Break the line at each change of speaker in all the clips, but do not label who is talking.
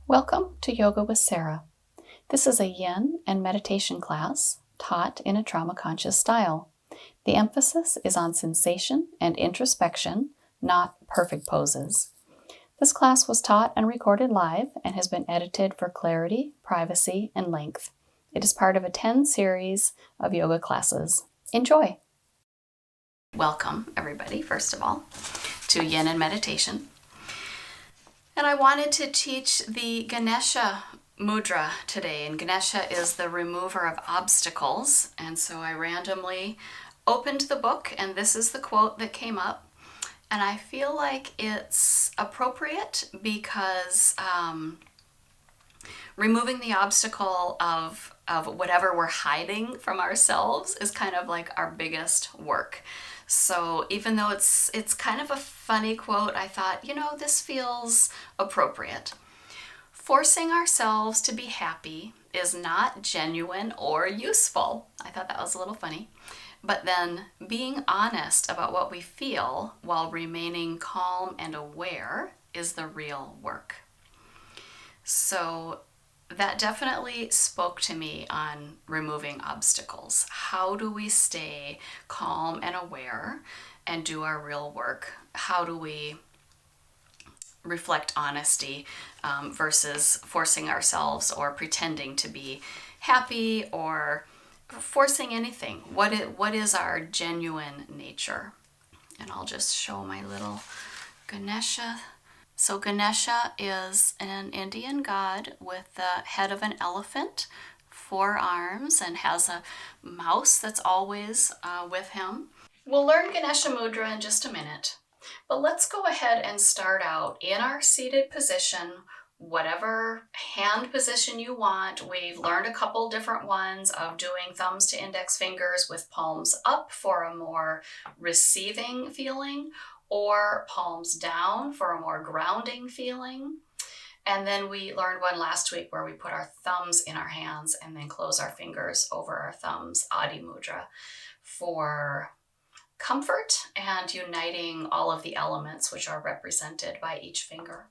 Welcome to Yoga with Sara. This is a Yin and meditation class taught in a trauma-conscious style. The emphasis is on sensation and introspection, not perfect poses. This class was taught and recorded live and has been edited for clarity, privacy, and length. It is part of a 10 series of yoga classes. Enjoy! Welcome, everybody, first of all, to Yin and Meditation. And I wanted to teach the Ganesha Mudra today, and Ganesha is the remover of obstacles. And so I randomly opened the book, and this is the quote that came up. And I feel like it's appropriate because removing the obstacle of whatever we're hiding from ourselves is kind of like our biggest work. So even though it's kind of a funny quote, I thought, this feels appropriate. Forcing ourselves to be happy is not genuine or useful. I thought that was a little funny. But then being honest about what we feel while remaining calm and aware is the real work. So that definitely spoke to me on removing obstacles. How do we stay calm and aware and do our real work? How do we reflect honesty versus forcing ourselves or pretending to be happy or forcing anything? What is our genuine nature? And I'll just show my little Ganesha. So Ganesha is an Indian god with the head of an elephant, 4 arms, and has a mouse that's always with him. We'll learn Ganesha Mudra in just a minute, but let's go ahead and start out in our seated position, whatever hand position you want. We've learned a couple different ones of doing thumbs to index fingers with palms up for a more receiving feeling, or palms down for a more grounding feeling. And then we learned one last week where we put our thumbs in our hands and then close our fingers over our thumbs, Adi Mudra, for comfort and uniting all of the elements which are represented by each finger.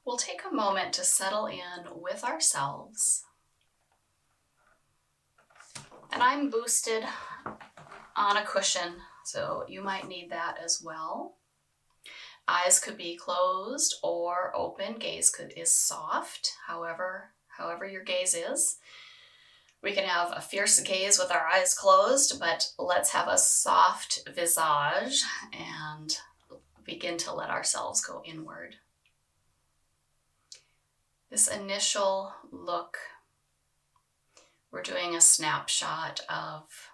We'll take a moment to settle in with ourselves. And I'm boosted on a cushion, so you might need that as well. Eyes could be closed or open. Gaze is soft, however your gaze is. We can have a fierce gaze with our eyes closed, but let's have a soft visage and begin to let ourselves go inward. This initial look, we're doing a snapshot of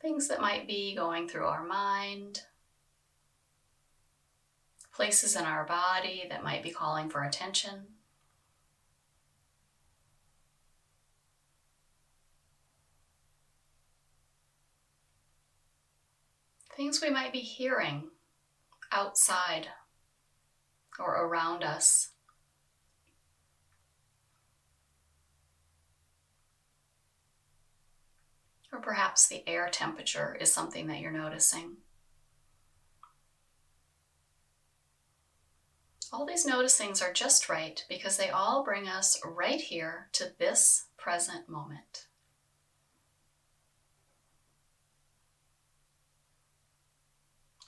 things that might be going through our mind, places in our body that might be calling for attention. Things we might be hearing outside or around us. Or perhaps the air temperature is something that you're noticing. All these noticings are just right because they all bring us right here to this present moment.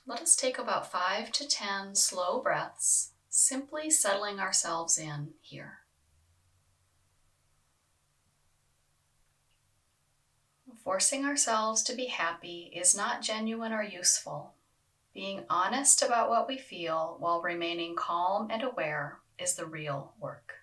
Let us take about 5 to 10 slow breaths, simply settling ourselves in here. Forcing ourselves to be happy is not genuine or useful. Being honest about what we feel while remaining calm and aware is the real work.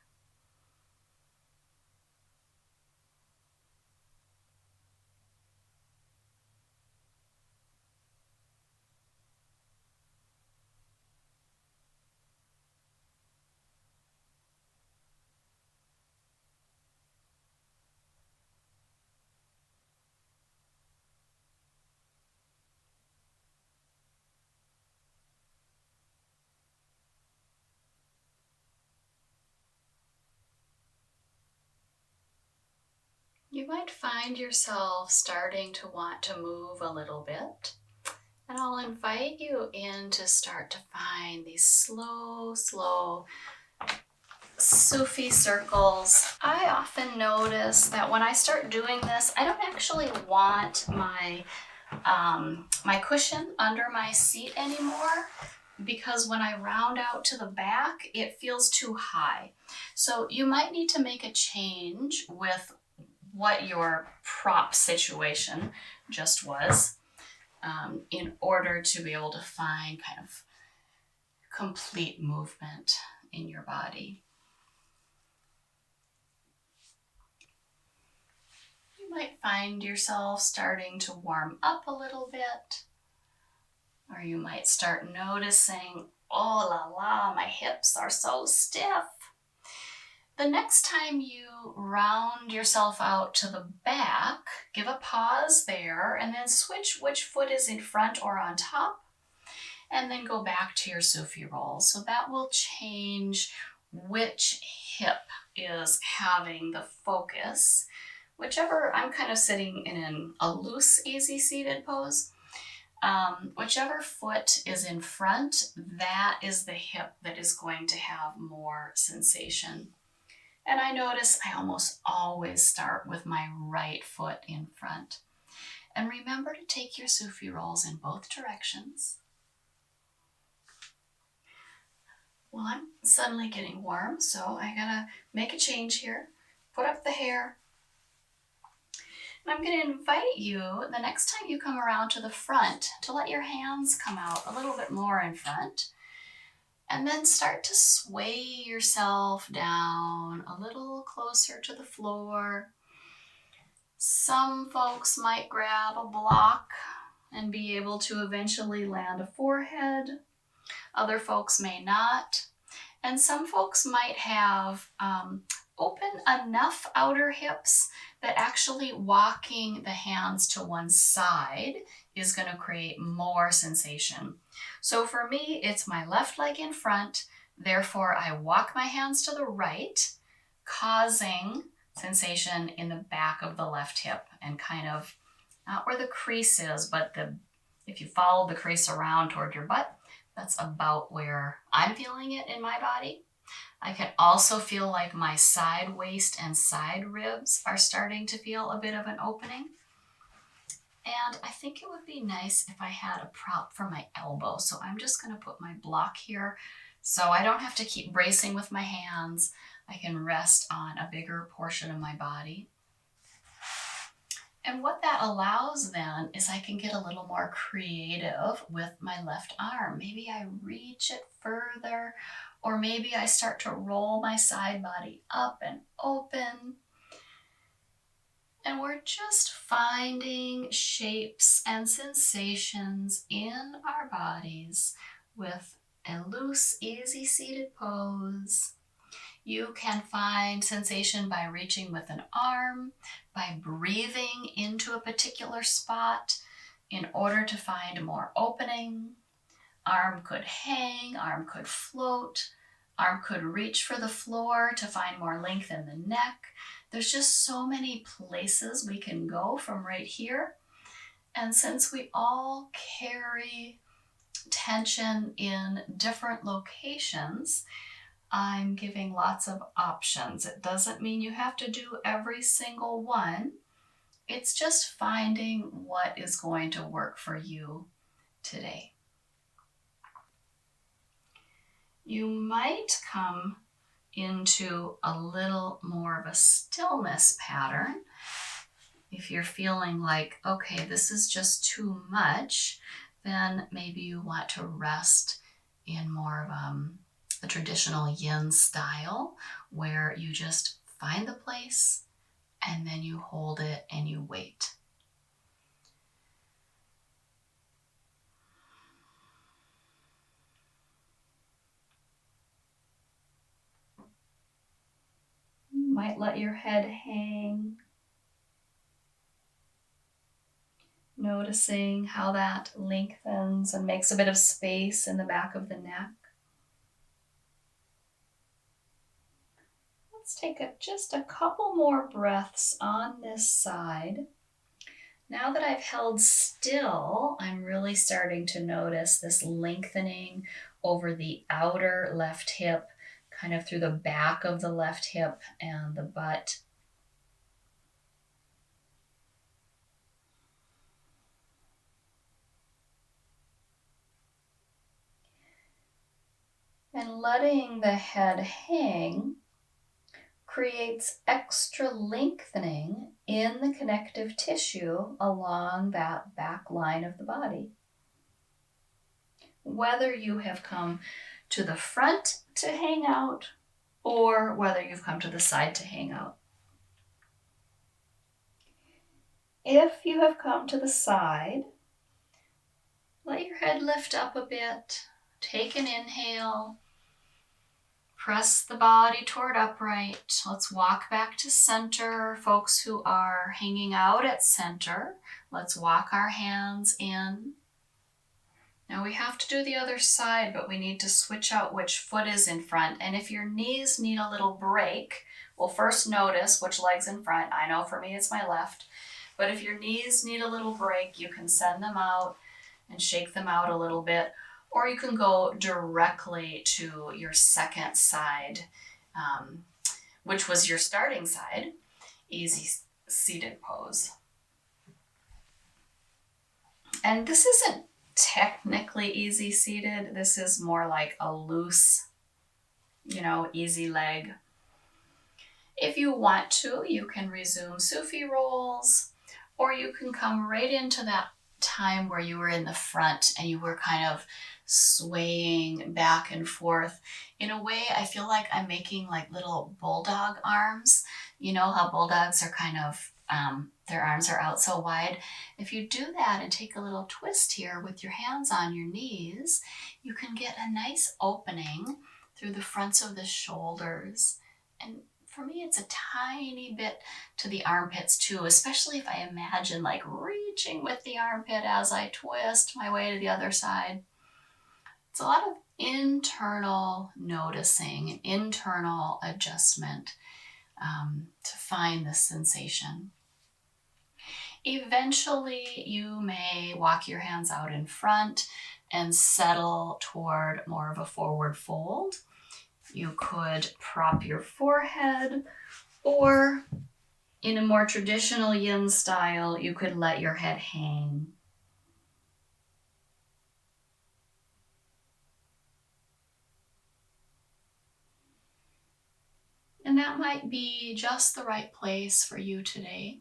You might find yourself starting to want to move a little bit. And I'll invite you in to start to find these slow, slow Sufi circles. I often notice that when I start doing this, I don't actually want my cushion under my seat anymore, because when I round out to the back, it feels too high. So you might need to make a change with what your prop situation just was, in order to be able to find kind of complete movement in your body. You might find yourself starting to warm up a little bit, or you might start noticing, oh la la, my hips are so stiff. The next time you round yourself out to the back, give a pause there and then switch which foot is in front or on top, and then go back to your Sufi roll. So that will change which hip is having the focus. Whichever, I'm kind of sitting in a loose, easy seated pose. Whichever foot is in front, that is the hip that is going to have more sensation. And I notice I almost always start with my right foot in front. And remember to take your Sufi rolls in both directions. Well, I'm suddenly getting warm, so I gotta make a change here. Put up the hair. And I'm gonna invite you, the next time you come around to the front, to let your hands come out a little bit more in front. And then start to sway yourself down a little closer to the floor. Some folks might grab a block and be able to eventually land a forehead. Other folks may not. And some folks might have open enough outer hips that actually walking the hands to one side is going to create more sensation. So for me, it's my left leg in front. Therefore, I walk my hands to the right, causing sensation in the back of the left hip, and kind of not where the crease is, but if you follow the crease around toward your butt, that's about where I'm feeling it in my body. I can also feel like my side waist and side ribs are starting to feel a bit of an opening. And I think it would be nice if I had a prop for my elbow. So I'm just going to put my block here so I don't have to keep bracing with my hands. I can rest on a bigger portion of my body. And what that allows then is I can get a little more creative with my left arm. Maybe I reach it further, or maybe I start to roll my side body up and open. And we're just finding shapes and sensations in our bodies with a loose, easy seated pose. You can find sensation by reaching with an arm, by breathing into a particular spot in order to find more opening. Arm could hang, arm could float, arm could reach for the floor to find more length in the neck. There's just so many places we can go from right here. And since we all carry tension in different locations, I'm giving lots of options. It doesn't mean you have to do every single one. It's just finding what is going to work for you today. You might come into a little more of a stillness pattern. If you're feeling like, okay, this is just too much, then maybe you want to rest in more of the traditional yin style, where you just find the place and then you hold it and you wait. You might let your head hang, noticing how that lengthens and makes a bit of space in the back of the neck. Let's take just a couple more breaths on this side. Now that I've held still, I'm really starting to notice this lengthening over the outer left hip, kind of through the back of the left hip and the butt. And letting the head hang creates extra lengthening in the connective tissue along that back line of the body. Whether you have come to the front to hang out or whether you've come to the side to hang out. If you have come to the side, let your head lift up a bit. Take an inhale. Press the body toward upright. Let's walk back to center. Folks who are hanging out at center, let's walk our hands in. Now we have to do the other side, but we need to switch out which foot is in front. And if your knees need a little break, well, first notice which leg's in front. I know for me it's my left. But if your knees need a little break, you can send them out and shake them out a little bit. Or you can go directly to your second side, which was your starting side, easy seated pose. And this isn't technically easy seated. This is more like a loose, easy leg. If you want to, you can resume Sufi rolls, or you can come right into that time where you were in the front and you were kind of swaying back and forth. In a way, I feel like I'm making like little bulldog arms. You know how bulldogs are kind of, their arms are out so wide. If you do that and take a little twist here with your hands on your knees, you can get a nice opening through the fronts of the shoulders. And for me, it's a tiny bit to the armpits too, especially if I imagine like reaching with the armpit as I twist my way to the other side. It's a lot of internal noticing, internal adjustment to find this sensation. Eventually, you may walk your hands out in front and settle toward more of a forward fold. You could prop your forehead, or in a more traditional yin style, you could let your head hang. And that might be just the right place for you today.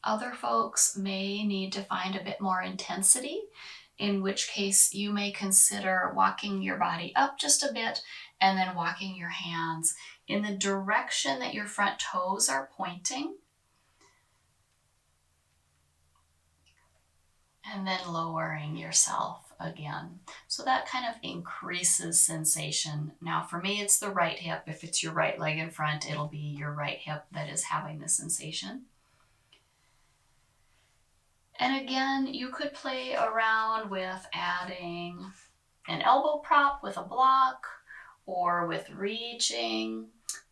Other folks may need to find a bit more intensity, in which case you may consider walking your body up just a bit and then walking your hands in the direction that your front toes are pointing. And then lowering yourself again. So that kind of increases sensation. Now for me, it's the right hip. If it's your right leg in front, it'll be your right hip that is having the sensation. And again, you could play around with adding an elbow prop with a block, or with reaching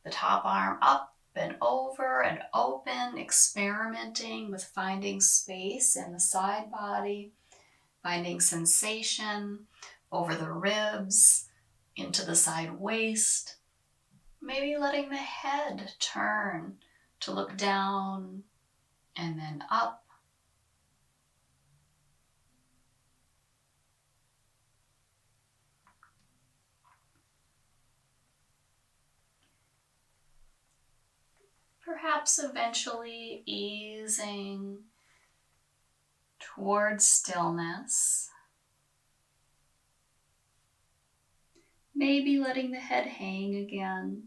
the top arm up and over and open, experimenting with finding space in the side body, finding sensation over the ribs, into the side waist, maybe letting the head turn to look down and then up. Perhaps eventually easing towards stillness. Maybe letting the head hang again.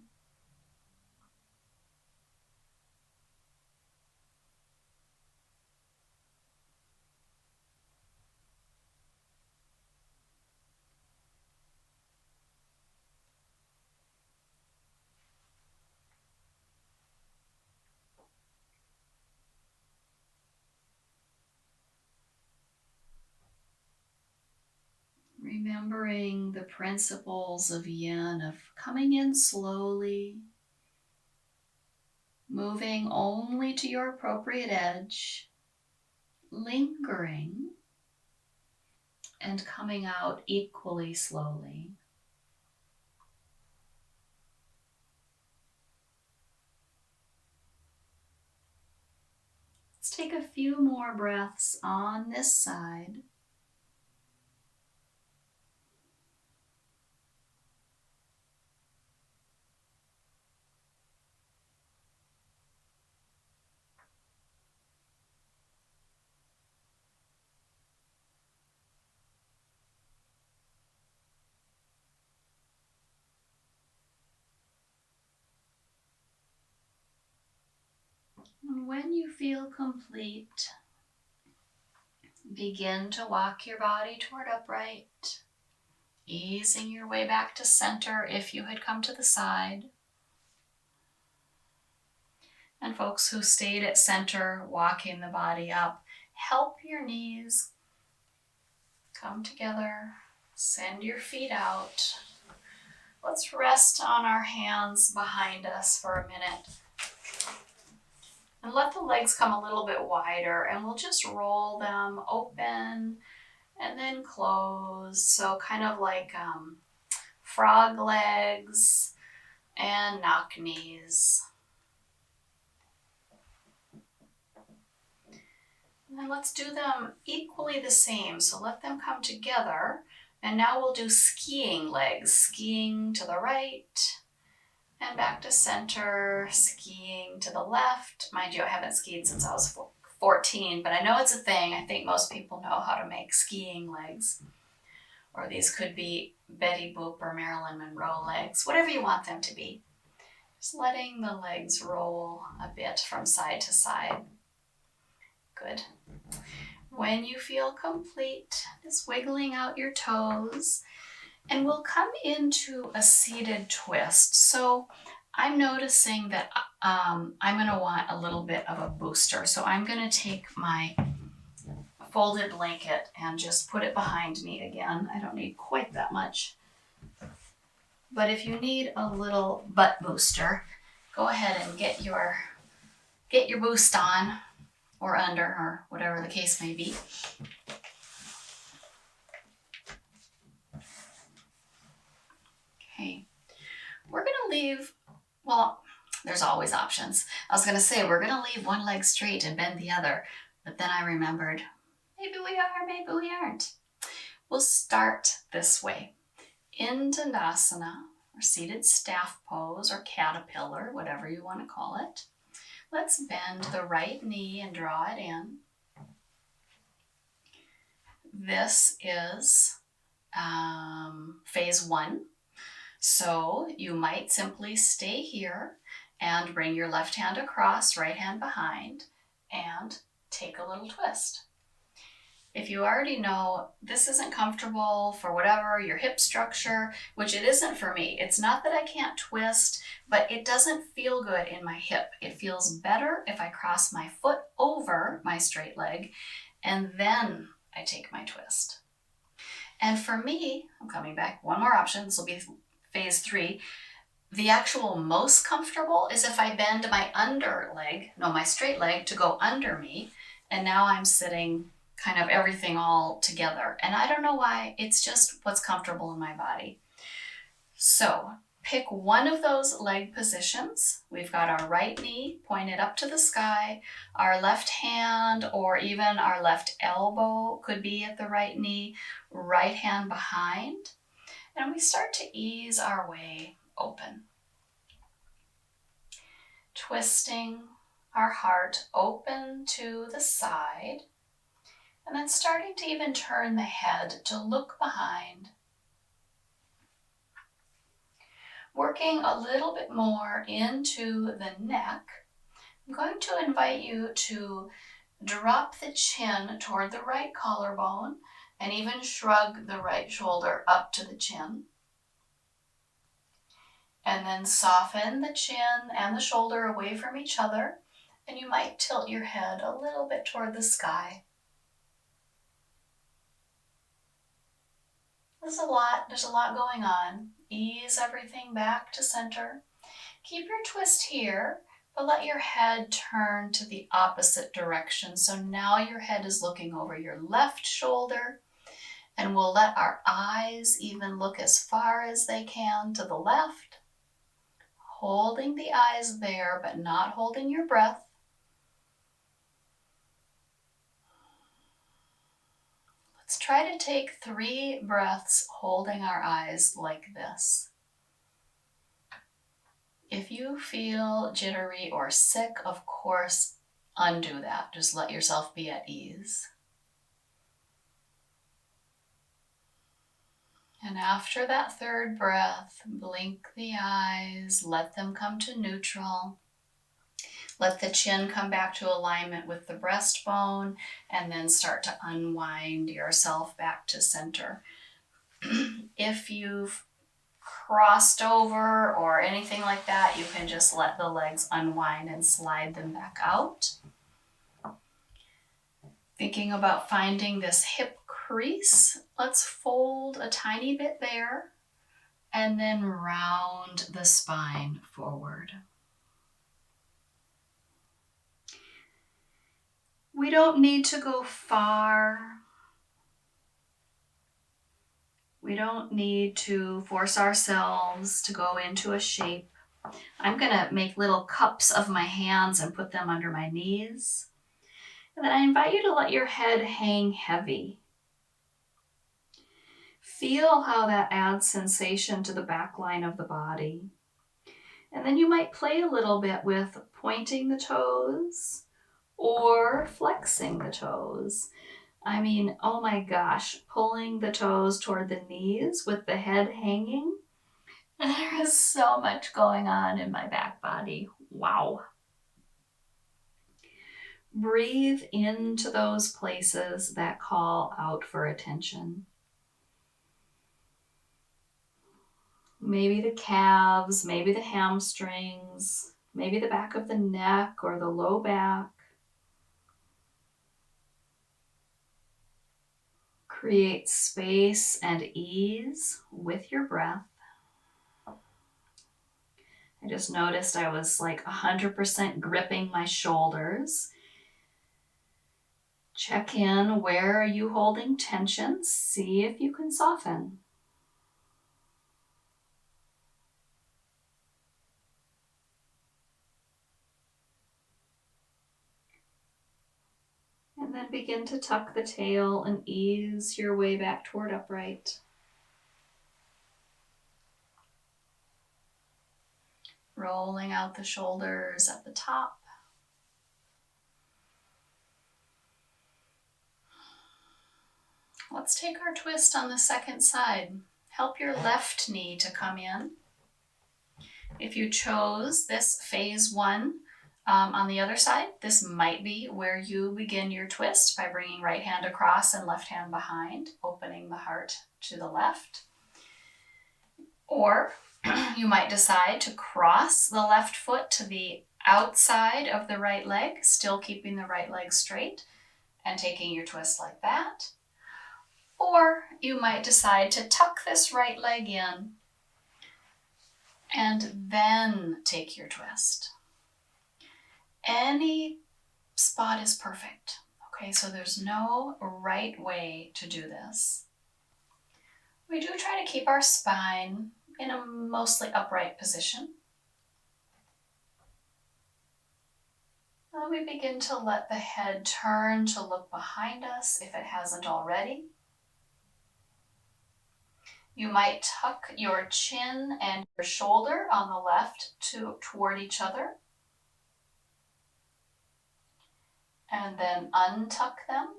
Remembering the principles of yin, of coming in slowly, moving only to your appropriate edge, lingering and coming out equally slowly. Let's take a few more breaths on this side. And when you feel complete, begin to walk your body toward upright, easing your way back to center if you had come to the side. And folks who stayed at center, walking the body up, help your knees come together, send your feet out. Let's rest on our hands behind us for a minute. And let the legs come a little bit wider, and we'll just roll them open and then close. So kind of like frog legs and knock knees. And then let's do them equally the same. So let them come together. And now we'll do skiing legs. Skiing to the right and back to center. Skiing to the left. Mind you, I haven't skied since I was 14, but I know it's a thing. I think most people know how to make skiing legs. Or these could be Betty Boop or Marilyn Monroe legs, whatever you want them to be. Just letting the legs roll a bit from side to side. Good. When you feel complete, just wiggling out your toes, and we'll come into a seated twist. So I'm noticing that I'm going to want a little bit of a booster. So I'm going to take my folded blanket and just put it behind me again. I don't need quite that much. But if you need a little butt booster, go ahead and get your boost on, or under, or whatever the case may be. Okay, we're gonna leave, well, there's always options. I was gonna say, we're gonna leave one leg straight and bend the other, but then I remembered, maybe we are, maybe we aren't. We'll start this way. In Dandasana, or seated staff pose, or caterpillar, whatever you want to call it. Let's bend the right knee and draw it in. This is phase 1. So you might simply stay here and bring your left hand across, right hand behind, and take a little twist. If you already know this isn't comfortable for whatever, your hip structure, which it isn't for me. It's not that I can't twist, but it doesn't feel good in my hip. It feels better if I cross my foot over my straight leg and then I take my twist. And for me, I'm coming back, one more option, this will be phase 3. The actual most comfortable is if I bend my straight leg to go under me, and now I'm sitting kind of everything all together. And I don't know why, it's just what's comfortable in my body. So pick one of those leg positions. We've got our right knee pointed up to the sky, our left hand or even our left elbow could be at the right knee, right hand behind. And we start to ease our way open. Twisting our heart open to the side. And then starting to even turn the head to look behind. Working a little bit more into the neck. I'm going to invite you to drop the chin toward the right collarbone and even shrug the right shoulder up to the chin. And then soften the chin and the shoulder away from each other. And you might tilt your head a little bit toward the sky. There's a lot going on. Ease everything back to center. Keep your twist here, but let your head turn to the opposite direction. So now your head is looking over your left shoulder, and we'll let our eyes even look as far as they can to the left, holding the eyes there, but not holding your breath. Let's try to take 3 breaths holding our eyes like this. If you feel jittery or sick, of course, undo that. Just let yourself be at ease. And after that 3rd breath, blink the eyes, let them come to neutral. Let the chin come back to alignment with the breastbone, and then start to unwind yourself back to center. If you've crossed over or anything like that, you can just let the legs unwind and slide them back out. Thinking about finding this hip crease, let's fold a tiny bit there and then round the spine forward. We don't need to go far. We don't need to force ourselves to go into a shape. I'm going to make little cups of my hands and put them under my knees. And then I invite you to let your head hang heavy. Feel how that adds sensation to the back line of the body. And then you might play a little bit with pointing the toes or flexing the toes. I mean, oh my gosh, pulling the toes toward the knees with the head hanging. There is so much going on in my back body. Wow. Breathe into those places that call out for attention. Maybe the calves, maybe the hamstrings, maybe the back of the neck or the low back. Create space and ease with your breath. I just noticed I was like 100% gripping my shoulders. Check in, where are you holding tension? See if you can soften. And then begin to tuck the tail and ease your way back toward upright. Rolling out the shoulders at the top. Let's take our twist on the second side. Help your left knee to come in. If you chose this phase 1 on the other side, this might be where you begin your twist by bringing right hand across and left hand behind, opening the heart to the left. Or you might decide to cross the left foot to the outside of the right leg, still keeping the right leg straight and taking your twist like that. Or you might decide to tuck this right leg in and then take your twist. Any spot is perfect. Okay, so there's no right way to do this. We do try to keep our spine in a mostly upright position. And we begin to let the head turn to look behind us if it hasn't already. You might tuck your chin and your shoulder on the left toward each other. And then untuck them,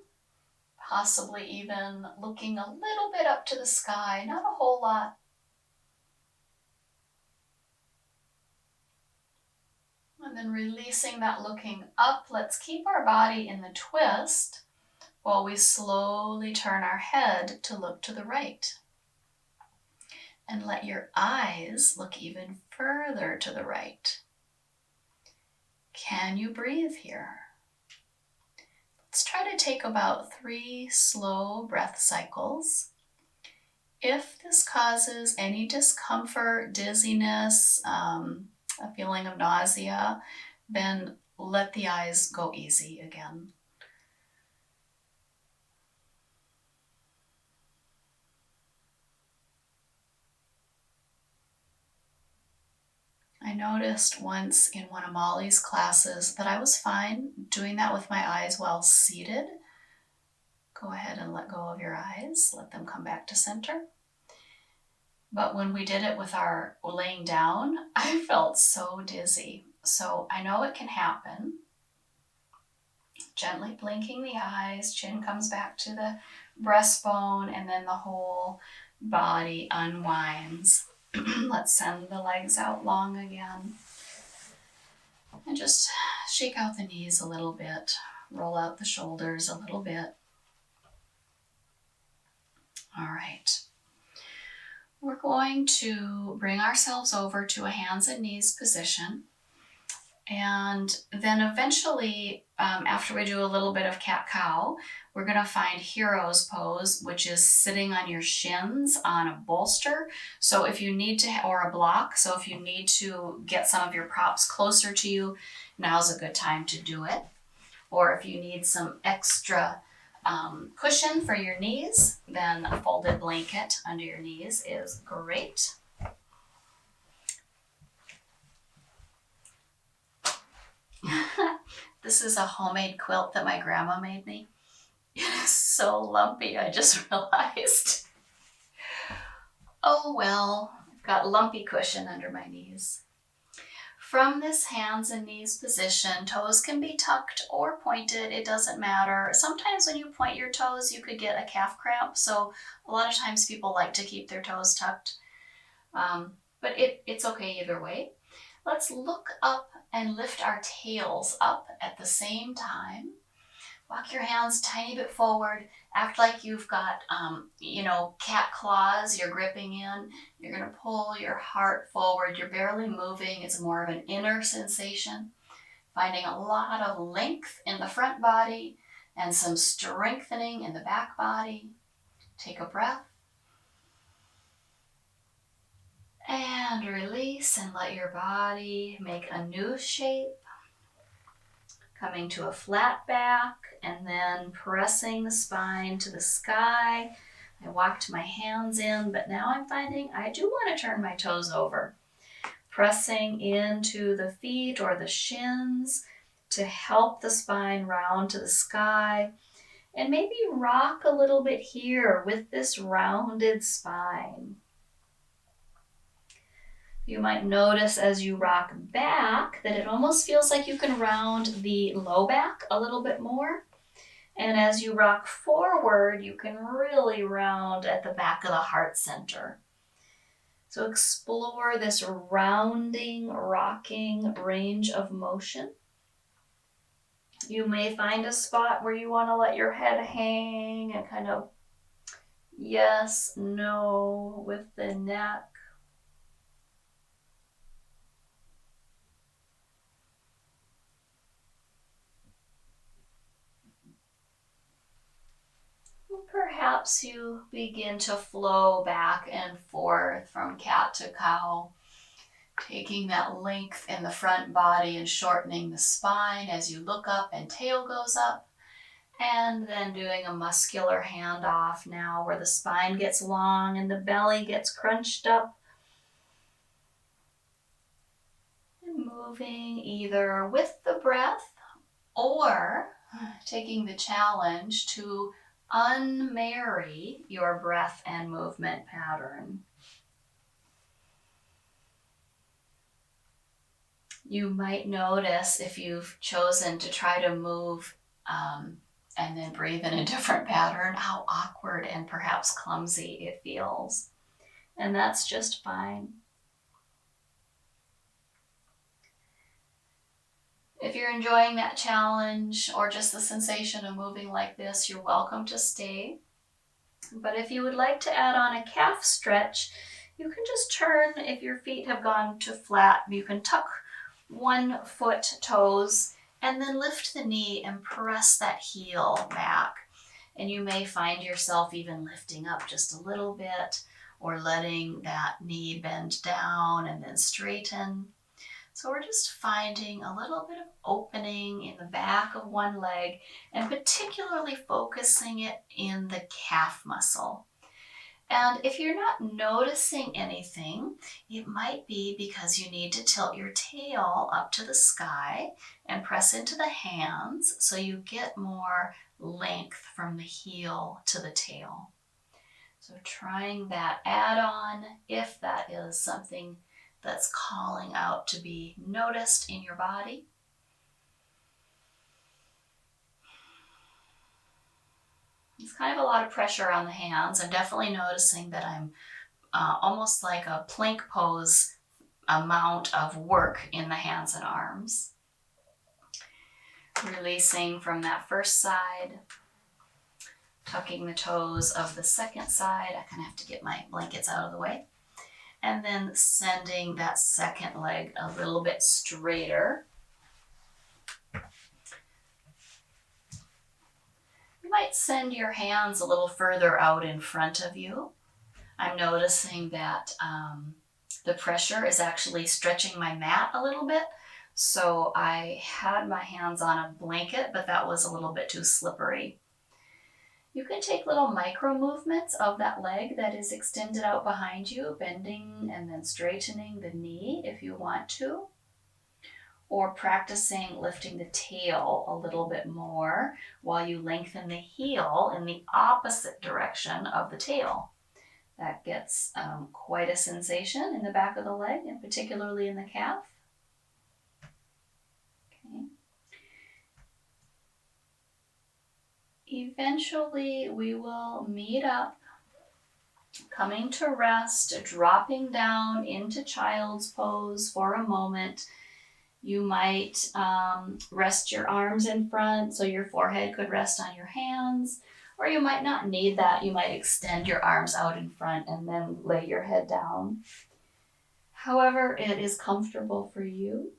possibly even looking a little bit up to the sky, not a whole lot. And then releasing that looking up, let's keep our body in the twist while we slowly turn our head to look to the right. And let your eyes look even further to the right. Can you breathe here? Let's try to take about 3 slow breath cycles. If this causes any discomfort, dizziness, a feeling of nausea, Then let the eyes go easy again. I noticed once in one of Molly's classes that I was fine doing that with my eyes while seated. Go ahead and let go of your eyes. Let them come back to center. But when we did it with our laying down, I felt so dizzy. So I know it can happen. Gently blinking the eyes, chin comes back to the breastbone, and then the whole body unwinds. Let's send the legs out long again. And just shake out the knees a little bit. Roll out the shoulders a little bit. All right. We're going to bring ourselves over to a hands and knees position. And then eventually, after we do a little bit of cat-cow, we're going to find hero's pose, which is sitting on your shins on a bolster. So if you need to, or a block, so if you need to get some of your props closer to you, now's a good time to do it. Or if you need some extra cushion for your knees, then a folded blanket under your knees is great. This is a homemade quilt that my grandma made me. It is so lumpy, I just realized. Oh well, I've got lumpy cushion under my knees. From this hands and knees position, toes can be tucked or pointed, it doesn't matter. Sometimes when you point your toes, you could get a calf cramp, so a lot of times people like to keep their toes tucked. But it's okay either way. Let's look up and lift our tails up at the same time. Walk your hands a tiny bit forward. Act like you've got, cat claws you're gripping in. You're going to pull your heart forward. You're barely moving. It's more of an inner sensation. Finding a lot of length in the front body and some strengthening in the back body. Take a breath. And release and let your body make a new shape. Coming to a flat back and then pressing the spine to the sky. I walked my hands in, but now I'm finding I do want to turn my toes over. Pressing into the feet or the shins to help the spine round to the sky. And maybe rock a little bit here with this rounded spine. You might notice as you rock back that it almost feels like you can round the low back a little bit more. And as you rock forward, you can really round at the back of the heart center. So explore this rounding, rocking range of motion. You may find a spot where you want to let your head hang and kind of yes, no with the neck. Perhaps you begin to flow back and forth from cat to cow, taking that length in the front body and shortening the spine as you look up and tail goes up, and then doing a muscular handoff now where the spine gets long and the belly gets crunched up. And moving either with the breath or taking the challenge to unmarry your breath and movement pattern. You might notice if you've chosen to try to move and then breathe in a different pattern, how awkward and perhaps clumsy it feels. And that's just fine. If you're enjoying that challenge or just the sensation of moving like this, you're welcome to stay. But if you would like to add on a calf stretch, you can just turn, if your feet have gone to flat, you can tuck one foot toes and then lift the knee and press that heel back. And you may find yourself even lifting up just a little bit or letting that knee bend down and then straighten. So we're just finding a little bit of opening in the back of one leg and particularly focusing it in the calf muscle. And if you're not noticing anything, it might be because you need to tilt your tail up to the sky and press into the hands so you get more length from the heel to the tail. So trying that add-on, if that is something that's calling out to be noticed in your body. It's kind of a lot of pressure on the hands. I'm definitely noticing that I'm almost like a plank pose amount of work in the hands and arms. Releasing from that first side, tucking the toes of the second side. I kind of have to get my blankets out of the way. And then sending that second leg a little bit straighter. You might send your hands a little further out in front of you. I'm noticing that the pressure is actually stretching my mat a little bit. So I had my hands on a blanket, but that was a little bit too slippery. You can take little micro movements of that leg that is extended out behind you, bending and then straightening the knee if you want to, or practicing lifting the tail a little bit more while you lengthen the heel in the opposite direction of the tail. That gets quite a sensation in the back of the leg, and particularly in the calf. Okay. Eventually, we will meet up, coming to rest, dropping down into child's pose for a moment. You might rest your arms in front so your forehead could rest on your hands, or you might not need that. You might extend your arms out in front and then lay your head down. However, it is comfortable for you.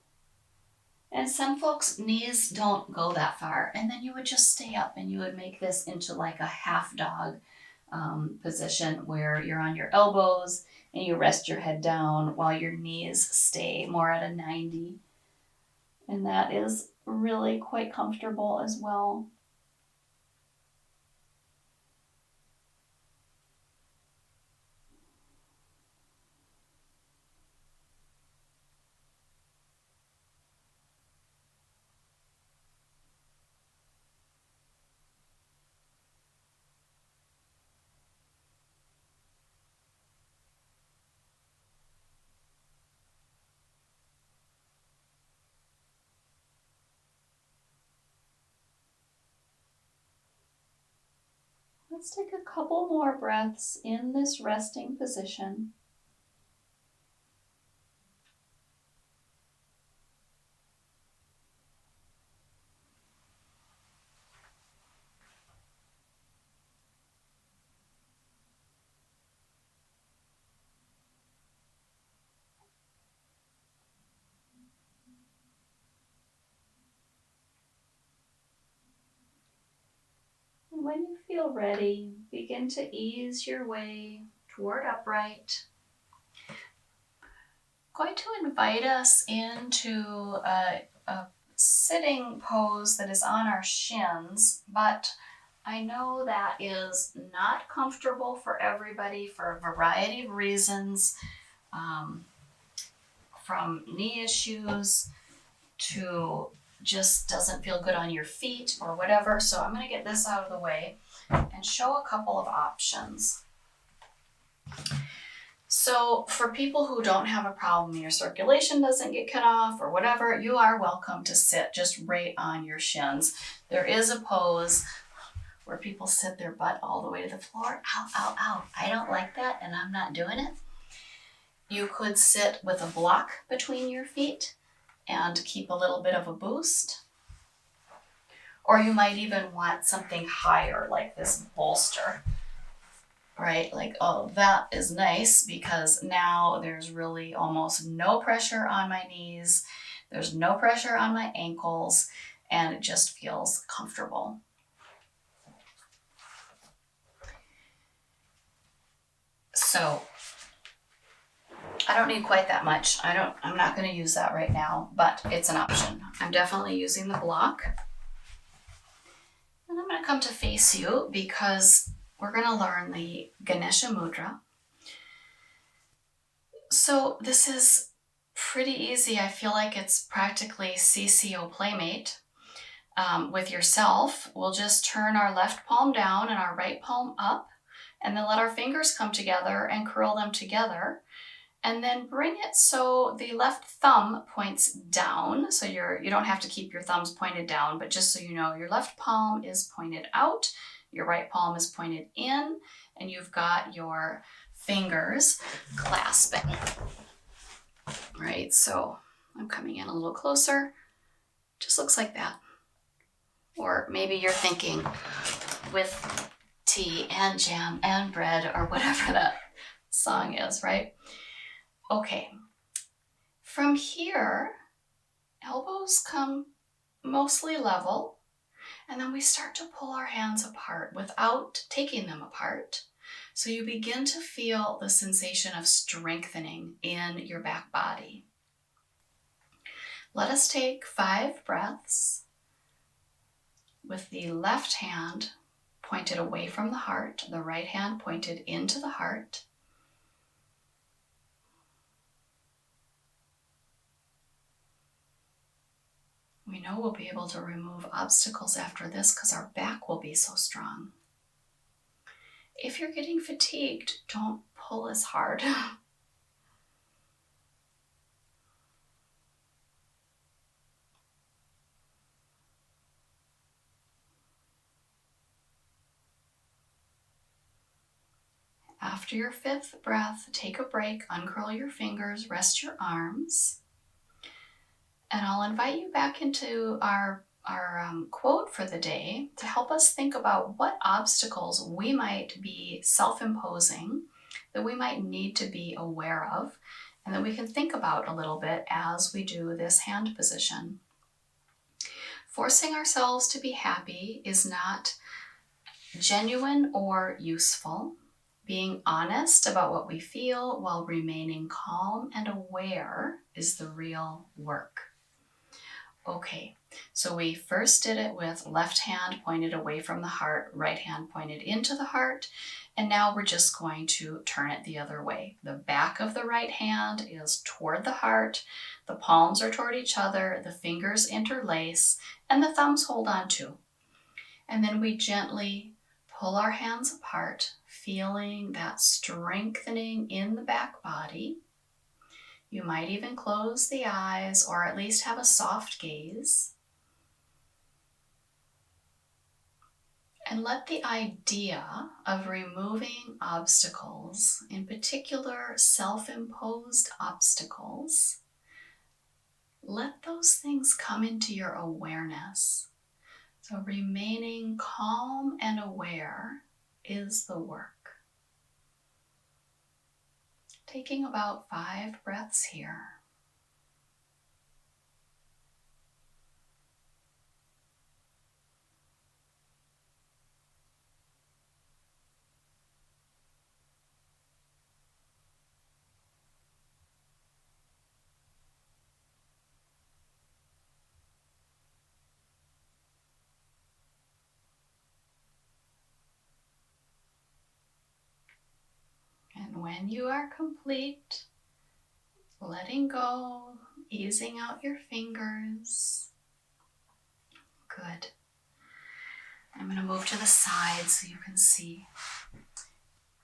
And some folks' knees don't go that far, and then you would just stay up and you would make this into like a half dog position where you're on your elbows and you rest your head down while your knees stay more at a 90. And that is really quite comfortable as well. Let's take a couple more breaths in this resting position. And when you feel ready, begin to ease your way toward upright. I'm going to invite us into a sitting pose that is on our shins, but I know that is not comfortable for everybody for a variety of reasons, from knee issues to just doesn't feel good on your feet or whatever. So I'm going to get this out of the way and show a couple of options. So for people who don't have a problem, your circulation doesn't get cut off or whatever, you are welcome to sit just right on your shins. There is a pose where people sit their butt all the way to the floor. Ow, ow, ow. I don't like that, and I'm not doing it. You could sit with a block between your feet and keep a little bit of a boost. Or you might even want something higher, like this bolster. Right? Like, oh, that is nice because now there's really almost no pressure on my knees. There's no pressure on my ankles, and it just feels comfortable. So I don't need quite that much. I'm not going to use that right now, but it's an option. I'm definitely using the block. And I'm going to come to face you because we're going to learn the Ganesha Mudra. So this is pretty easy. I feel like it's practically CCO Playmate with yourself. We'll just turn our left palm down and our right palm up, and then let our fingers come together and curl them together. And then bring it so the left thumb points down. So you don't have to keep your thumbs pointed down, but just so you know, your left palm is pointed out, your right palm is pointed in, and you've got your fingers clasping. Right, so I'm coming in a little closer. Just looks like that. Or maybe you're thinking with tea and jam and bread or whatever that song is, right? Okay, from here, elbows come mostly level, and then we start to pull our hands apart without taking them apart. So you begin to feel the sensation of strengthening in your back body. Let us take 5 breaths with the left hand pointed away from the heart, the right hand pointed into the heart. We know we'll be able to remove obstacles after this because our back will be so strong. If you're getting fatigued, don't pull as hard. After your 5th breath, take a break, uncurl your fingers, rest your arms. And I'll invite you back into our quote for the day to help us think about what obstacles we might be self-imposing, that we might need to be aware of, and that we can think about a little bit as we do this hand position. Forcing ourselves to be happy is not genuine or useful. Being honest about what we feel while remaining calm and aware is the real work. Okay, so we first did it with left hand pointed away from the heart, right hand pointed into the heart, and now we're just going to turn it the other way. The back of the right hand is toward the heart, the palms are toward each other, the fingers interlace, and the thumbs hold on too. And then we gently pull our hands apart, feeling that strengthening in the back body. You might even close the eyes or at least have a soft gaze. And let the idea of removing obstacles, in particular self-imposed obstacles, let those things come into your awareness. So remaining calm and aware is the work. Taking about 5 breaths here. And when you are complete, letting go, easing out your fingers. Good. I'm going to move to the side so you can see.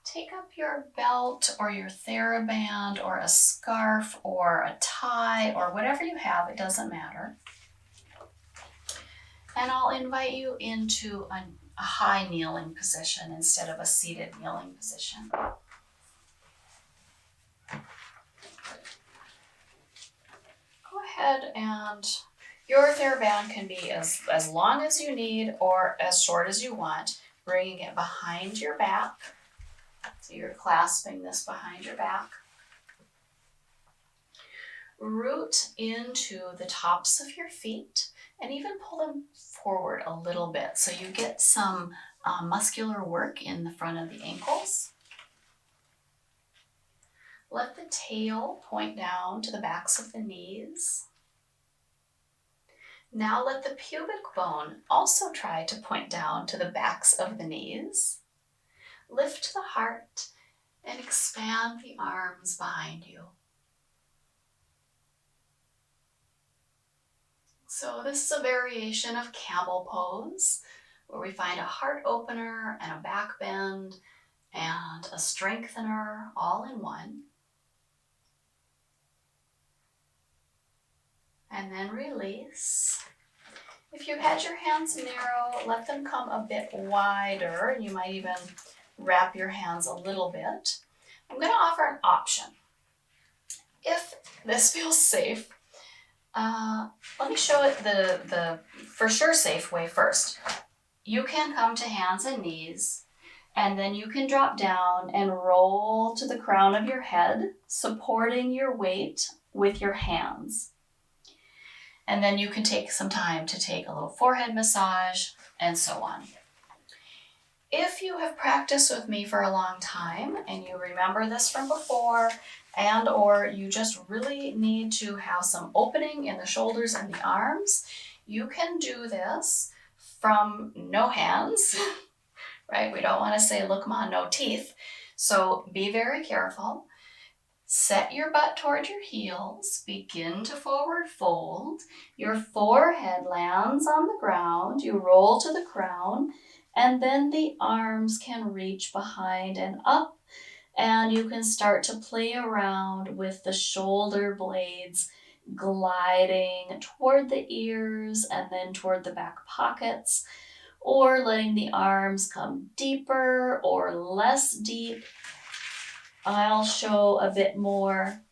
Take up your belt or your TheraBand or a scarf or a tie or whatever you have, it doesn't matter. And I'll invite you into a high kneeling position instead of a seated kneeling position. Go ahead, and your TheraBand can be as long as you need or as short as you want, bringing it behind your back. So you're clasping this behind your back. Root into the tops of your feet and even pull them forward a little bit so you get some muscular work in the front of the ankles. Let the tail point down to the backs of the knees. Now let the pubic bone also try to point down to the backs of the knees. Lift the heart and expand the arms behind you. So this is a variation of camel pose, where we find a heart opener and a back bend and a strengthener all in one. And then release. If you had your hands narrow, let them come a bit wider. You might even wrap your hands a little bit. I'm going to offer an option. If this feels safe, let me show it the for sure safe way first. You can come to hands and knees, and then you can drop down and roll to the crown of your head, supporting your weight with your hands. And then you can take some time to take a little forehead massage and so on. If you have practiced with me for a long time and you remember this from before, and or you just really need to have some opening in the shoulders and the arms, you can do this from no hands, right? We don't want to say, look, Ma, no teeth. So be very careful. Set your butt toward your heels, begin to forward fold. Your forehead lands on the ground, you roll to the crown, and then the arms can reach behind and up, and you can start to play around with the shoulder blades gliding toward the ears and then toward the back pockets, or letting the arms come deeper or less deep. I'll show a bit more.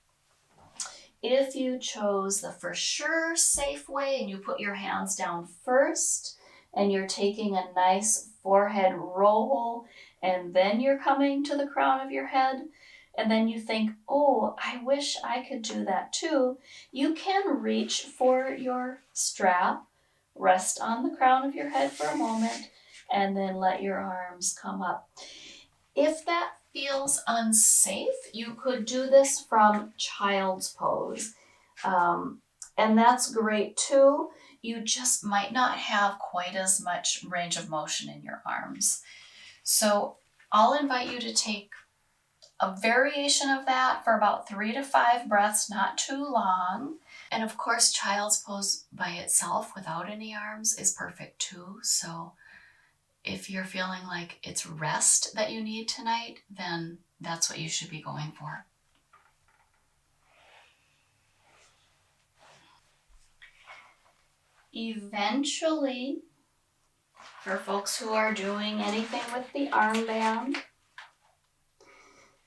If you chose the for sure safe way and you put your hands down first and you're taking a nice forehead roll and then you're coming to the crown of your head and then you think, oh, I wish I could do that too, you can reach for your strap, rest on the crown of your head for a moment, and then let your arms come up. If that feels unsafe, you could do this from child's pose. And that's great too. You just might not have quite as much range of motion in your arms. So I'll invite you to take a variation of that for about 3 to 5 breaths, not too long. And of course, child's pose by itself without any arms is perfect too. So if you're feeling like it's rest that you need tonight, then that's what you should be going for. Eventually, for folks who are doing anything with the armband,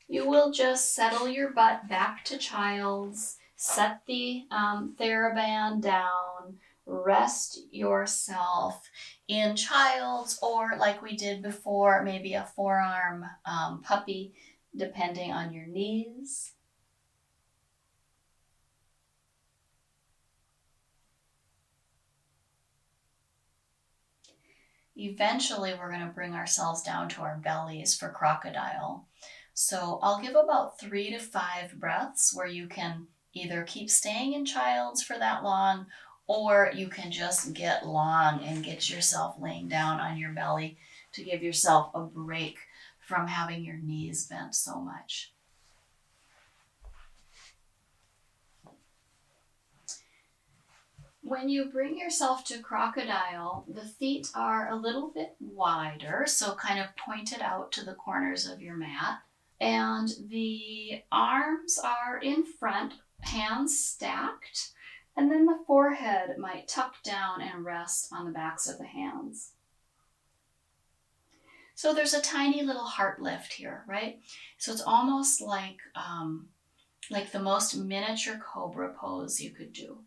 you will just settle your butt back to child's, set the TheraBand down, rest yourself in child's, or like we did before, maybe a forearm puppy, depending on your needs. Eventually, we're going to bring ourselves down to our bellies for crocodile. So I'll give about 3 to 5 breaths where you can either keep staying in child's for that long, or you can just get long and get yourself laying down on your belly to give yourself a break from having your knees bent so much. When you bring yourself to crocodile, the feet are a little bit wider, so kind of pointed out to the corners of your mat. And the arms are in front, hands stacked, and then the forehead might tuck down and rest on the backs of the hands. So there's a tiny little heart lift here, right? So it's almost like the most miniature cobra pose you could do.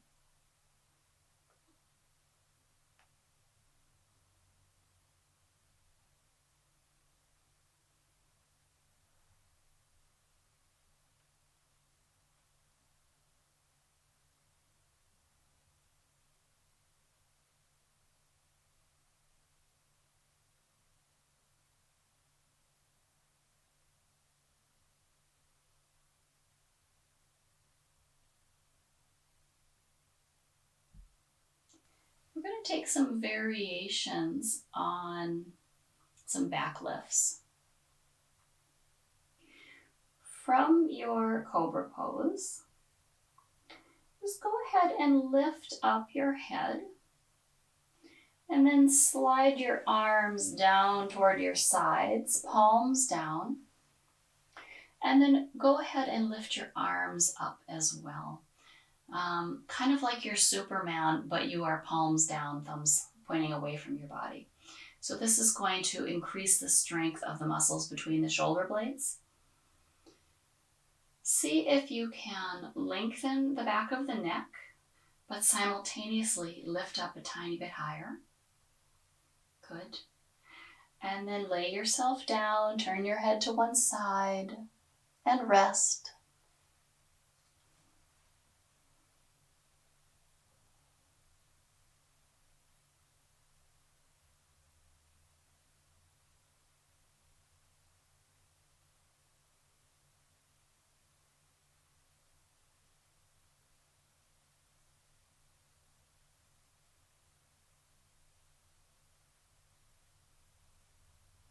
going to take some variations on some back lifts. From your cobra pose, just go ahead and lift up your head and then slide your arms down toward your sides, palms down. And then go ahead and lift your arms up as well. Kind of like you're Superman, but you are palms down, thumbs pointing away from your body. So this is going to increase the strength of the muscles between the shoulder blades. See if you can lengthen the back of the neck, but simultaneously lift up a tiny bit higher. Good. And then lay yourself down, turn your head to one side, and rest.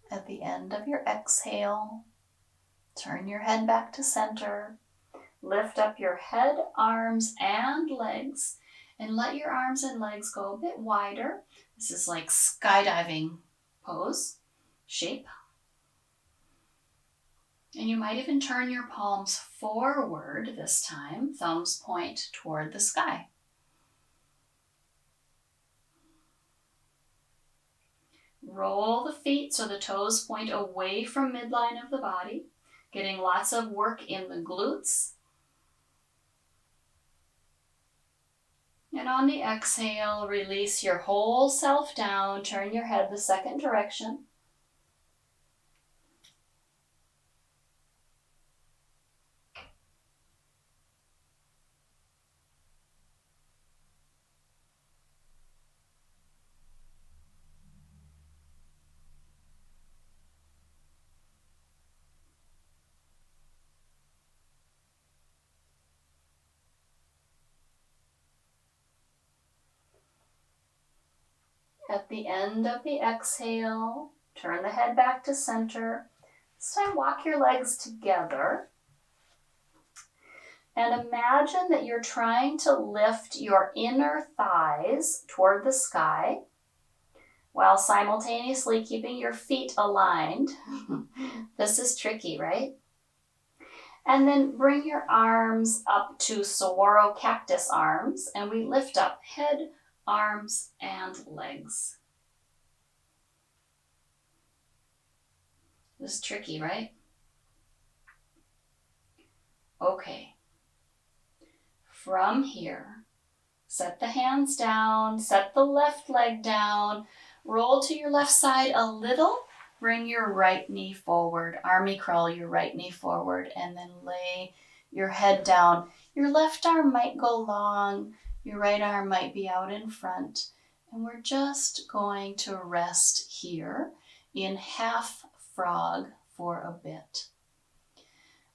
At the end of your exhale, turn your head back to center. Lift up your head, arms, and legs, and let your arms and legs go a bit wider. This is like skydiving pose, shape. And you might even turn your palms forward this time, thumbs point toward the sky. Roll the feet so the toes point away from midline of the body, getting lots of work in the glutes. And on the exhale, release your whole self down, turn your head the second direction. At the end of the exhale, turn the head back to center. This time, walk your legs together. And imagine that you're trying to lift your inner thighs toward the sky while simultaneously keeping your feet aligned. This is tricky, right? And then bring your arms up to saguaro cactus arms, and we lift up head, arms, and legs. This is tricky, right? Okay. From here, set the hands down, set the left leg down, roll to your left side a little, bring your right knee forward, army crawl your right knee forward, and then lay your head down. Your left arm might go long, your right arm might be out in front, and we're just going to rest here in half frog for a bit.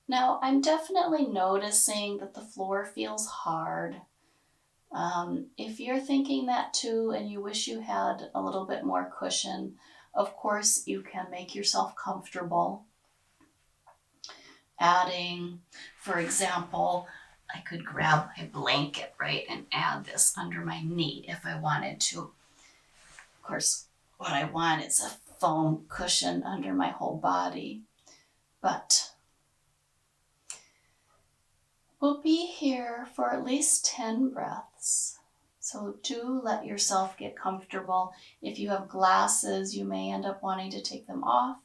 Now, I'm definitely noticing that the floor feels hard. If you're thinking that too and you wish you had a little bit more cushion, of course you can make yourself comfortable. Adding, for example, I could grab a blanket, right, and add this under my knee if I wanted to. Of course, what I want is a foam cushion under my whole body, but we'll be here for at least 10 breaths. So do let yourself get comfortable. If you have glasses, you may end up wanting to take them off.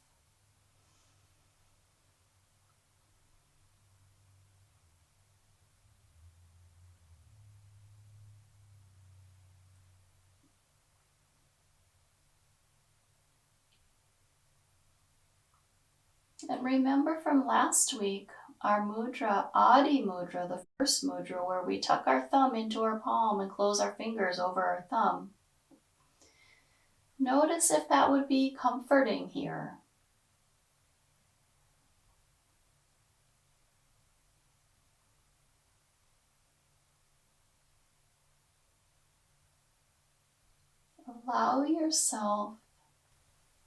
And remember from last week, our mudra, Adi Mudra, the first mudra, where we tuck our thumb into our palm and close our fingers over our thumb. Notice if that would be comforting here. allow yourself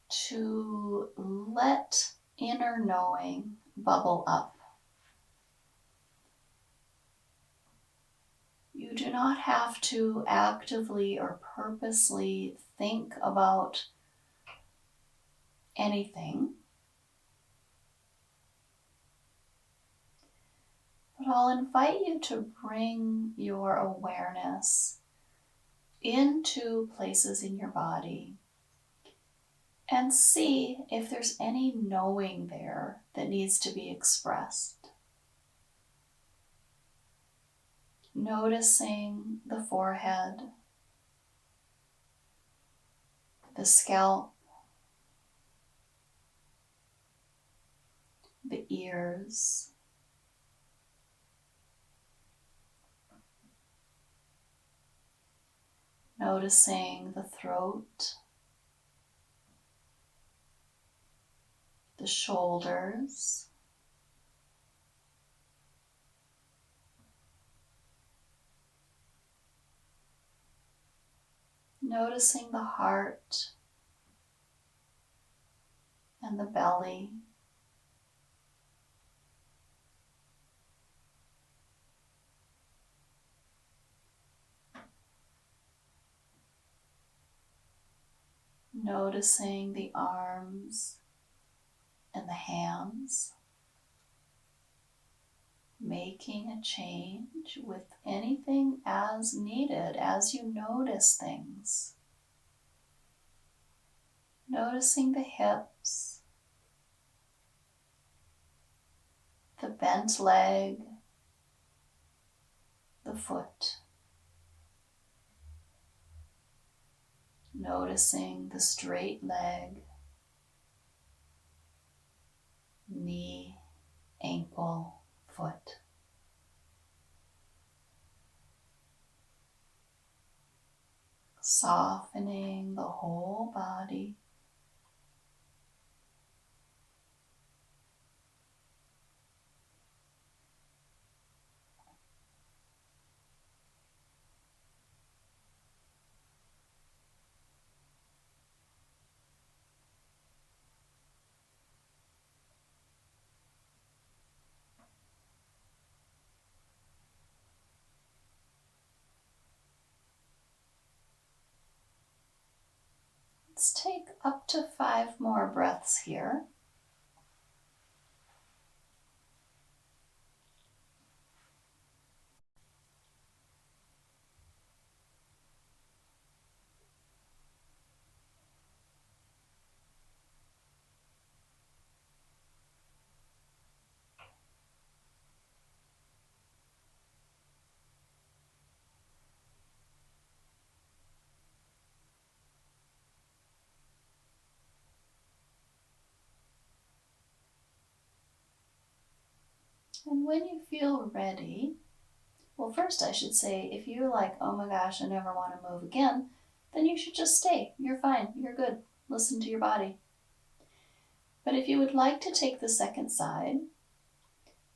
to let inner knowing bubble up. You do not have to actively or purposely think about anything, but I'll invite you to bring your awareness into places in your body and see if there's any knowing there that needs to be expressed. Noticing the forehead, the scalp, the ears, noticing the throat, the shoulders, noticing the heart and the belly, noticing the arms and the hands, making a change with anything as needed as you notice things. Noticing the hips, the bent leg, the foot. Noticing the straight leg, knee, ankle, foot. Softening the whole body. Let's take up to 5 more breaths here. And when you feel ready, well, first I should say, if you're like, oh my gosh, I never want to move again, then you should just stay. You're fine. You're good. Listen to your body. But if you would like to take the second side,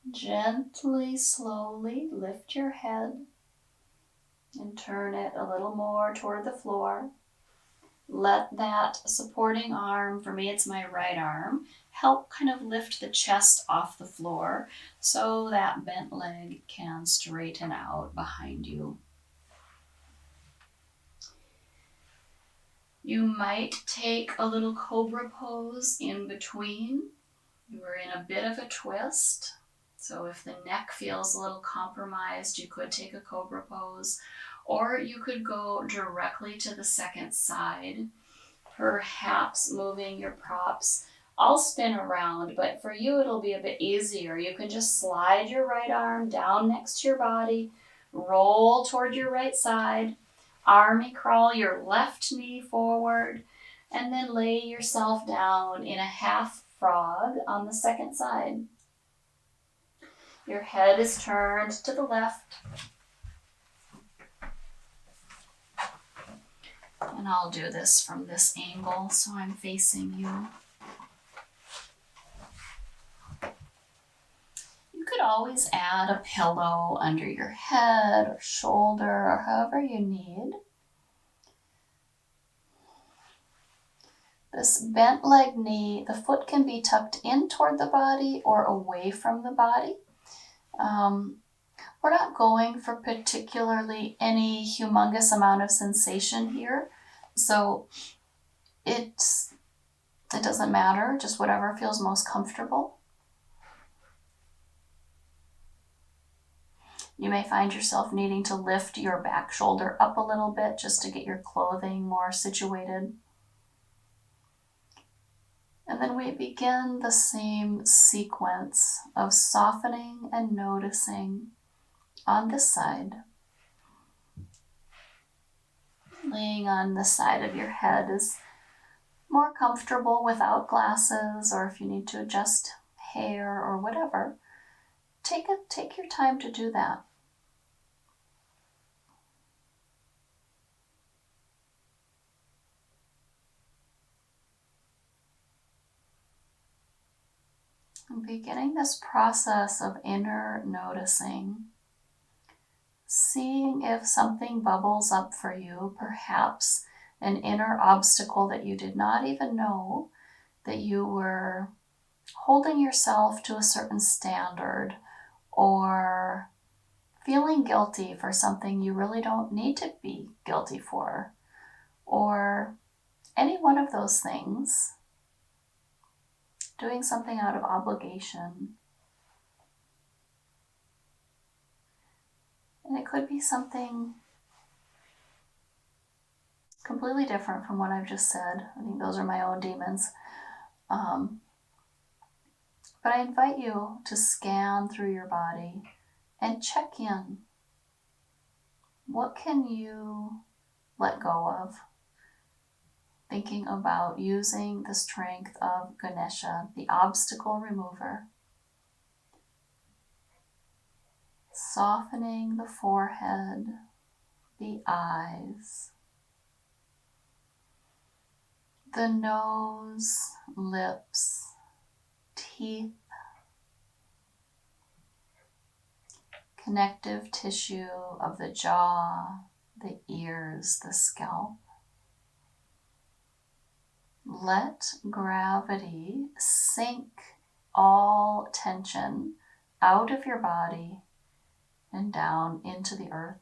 gently, slowly lift your head and turn it a little more toward the floor. Let that supporting arm, for me it's my right arm, help kind of lift the chest off the floor so that bent leg can straighten out behind you. You might take a little cobra pose in between. You are in a bit of a twist. So if the neck feels a little compromised, you could take a cobra pose, or you could go directly to the second side, perhaps moving your props. I'll spin around, but for you it'll be a bit easier. You can just slide your right arm down next to your body, roll toward your right side, army crawl your left knee forward, and then lay yourself down in a half frog on the second side. Your head is turned to the left. And I'll do this from this angle so I'm facing you. You could always add a pillow under your head or shoulder or however you need. This bent leg knee, the foot can be tucked in toward the body or away from the body. We're not going for particularly any humongous amount of sensation here, so it doesn't matter, just whatever feels most comfortable. You may find yourself needing to lift your back shoulder up a little bit just to get your clothing more situated. And then we begin the same sequence of softening and noticing on this side. Laying on the side of your head is more comfortable without glasses, or if you need to adjust hair or whatever, take your time to do that. And beginning this process of inner noticing, seeing if something bubbles up for you, perhaps an inner obstacle that you did not even know that you were holding yourself to a certain standard, or feeling guilty for something you really don't need to be guilty for, or any one of those things, doing something out of obligation. And it could be something completely different from what I've just said. I think those are my own demons. But I invite you to scan through your body and check in. What can you let go of? Thinking about using the strength of Ganesha, the obstacle remover. Softening the forehead, the eyes, the nose, lips, teeth, connective tissue of the jaw, the ears, the scalp. Let gravity sink all tension out of your body and down into the earth.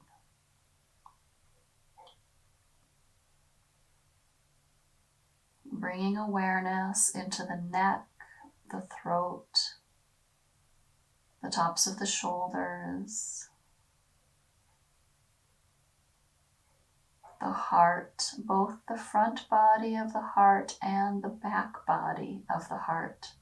Bringing awareness into the neck, the throat, the tops of the shoulders, the heart, both the front body of the heart and the back body of the heart.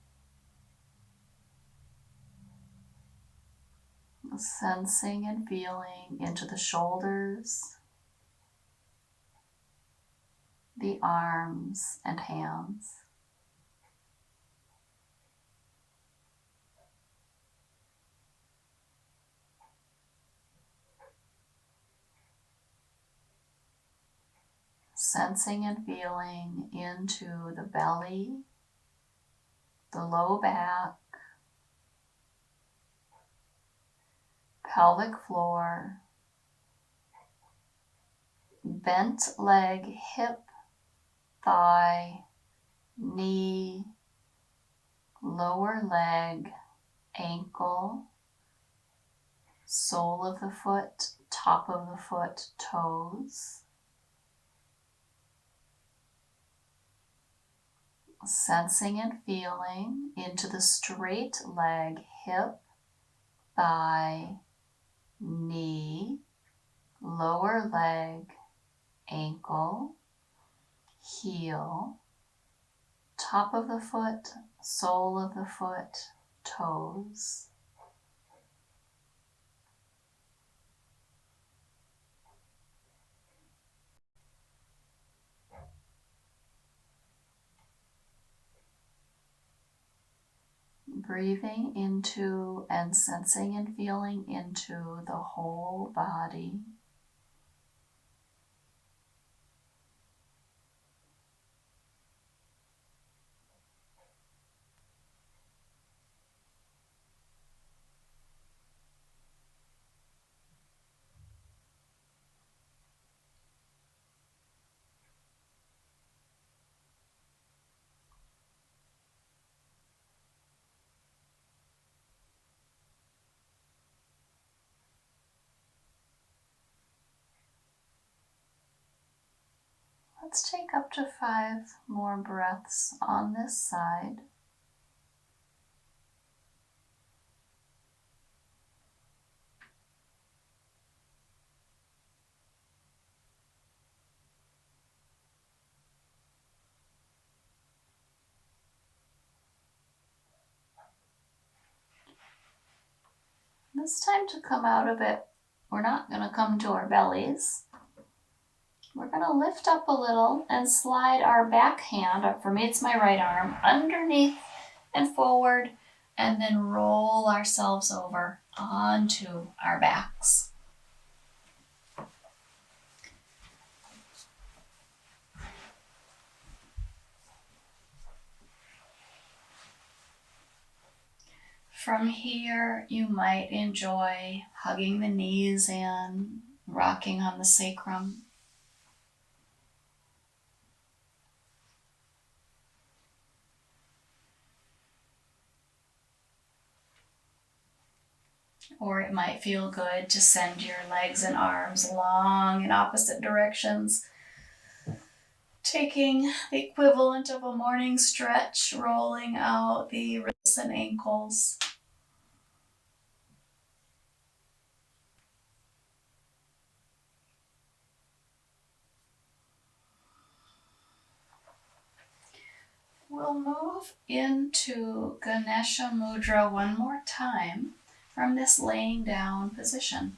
Sensing and feeling into the shoulders, the arms and hands. Sensing and feeling into the belly, the low back, pelvic floor, bent leg, hip, thigh, knee, lower leg, ankle, sole of the foot, top of the foot, toes. Sensing and feeling into the straight leg, hip, thigh, knee, lower leg, ankle, heel, top of the foot, sole of the foot, toes. Breathing into and sensing and feeling into the whole body. Let's take up to 5 more breaths on this side. It's time to come out of it. We're not going to come to our bellies. We're going to lift up a little and slide our back hand, for me it's my right arm, underneath and forward, and then roll ourselves over onto our backs. From here, you might enjoy hugging the knees in, rocking on the sacrum. Or it might feel good to send your legs and arms long in opposite directions, taking the equivalent of a morning stretch, rolling out the wrists and ankles. We'll move into Ganesha Mudra one more time from this laying down position.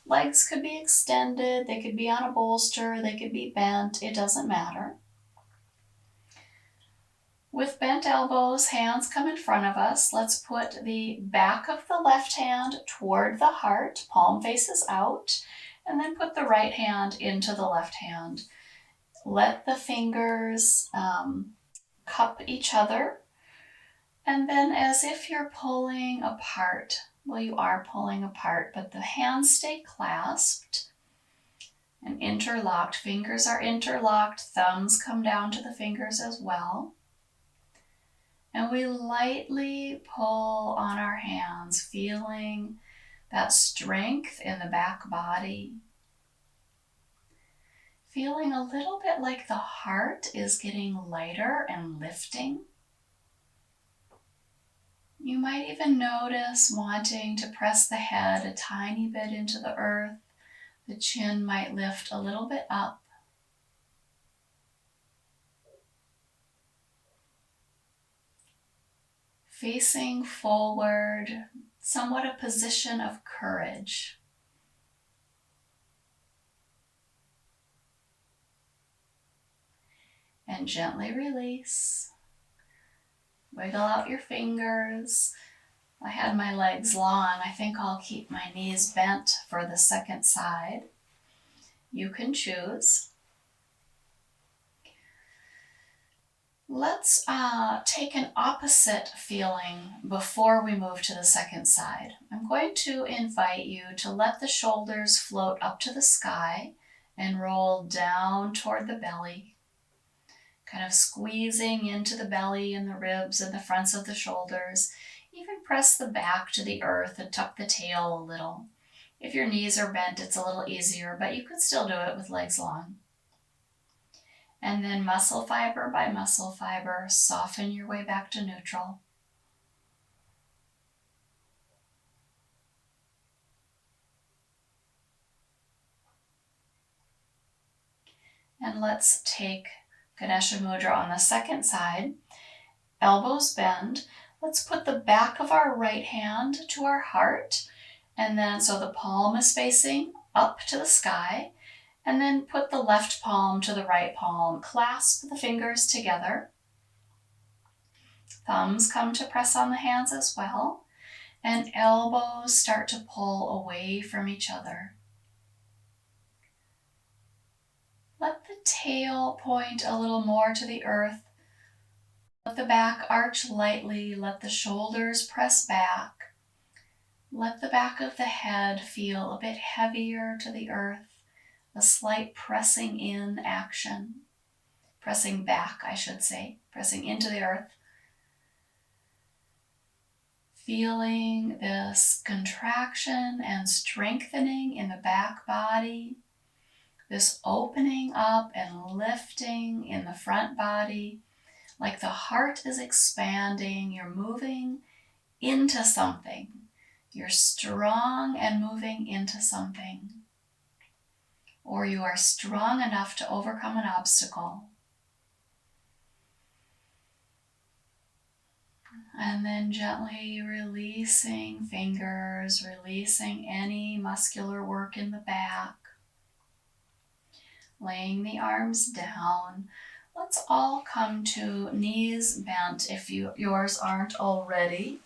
Legs could be extended, they could be on a bolster, they could be bent, it doesn't matter. With bent elbows, hands come in front of us. Let's put the back of the left hand toward the heart, palm faces out, and then put the right hand into the left hand. Let the fingers cup each other. And then as if you're pulling apart, well, you are pulling apart, but the hands stay clasped and interlocked. Fingers are interlocked, thumbs come down to the fingers as well. And we lightly pull on our hands, feeling that strength in the back body. Feeling a little bit like the heart is getting lighter and lifting. You might even notice wanting to press the head a tiny bit into the earth. The chin might lift a little bit up. Facing forward, somewhat a position of courage. And gently release. Wiggle out your fingers. I had my legs long. I think I'll keep my knees bent for the second side. You can choose. Let's take an opposite feeling before we move to the second side. I'm going to invite you to let the shoulders float up to the sky and roll down toward the belly, kind of squeezing into the belly and the ribs and the fronts of the shoulders. Even press the back to the earth and tuck the tail a little. If your knees are bent, it's a little easier, but you could still do it with legs long. And then muscle fiber by muscle fiber, soften your way back to neutral. And let's take Ganesha Mudra on the second side. Elbows bend. Let's put the back of our right hand to our heart. And then so the palm is facing up to the sky. And then put the left palm to the right palm. Clasp the fingers together. Thumbs come to press on the hands as well. And elbows start to pull away from each other. Let the tail point a little more to the earth. Let the back arch lightly. Let the shoulders press back. Let the back of the head feel a bit heavier to the earth. A slight pressing in action. Pressing back, I should say. Pressing into the earth. Feeling this contraction and strengthening in the back body. This opening up and lifting in the front body, like the heart is expanding. You're moving into something. You're strong and moving into something. Or you are strong enough to overcome an obstacle. And then gently releasing fingers, releasing any muscular work in the back. Laying the arms down. Let's all come to knees bent if yours aren't already.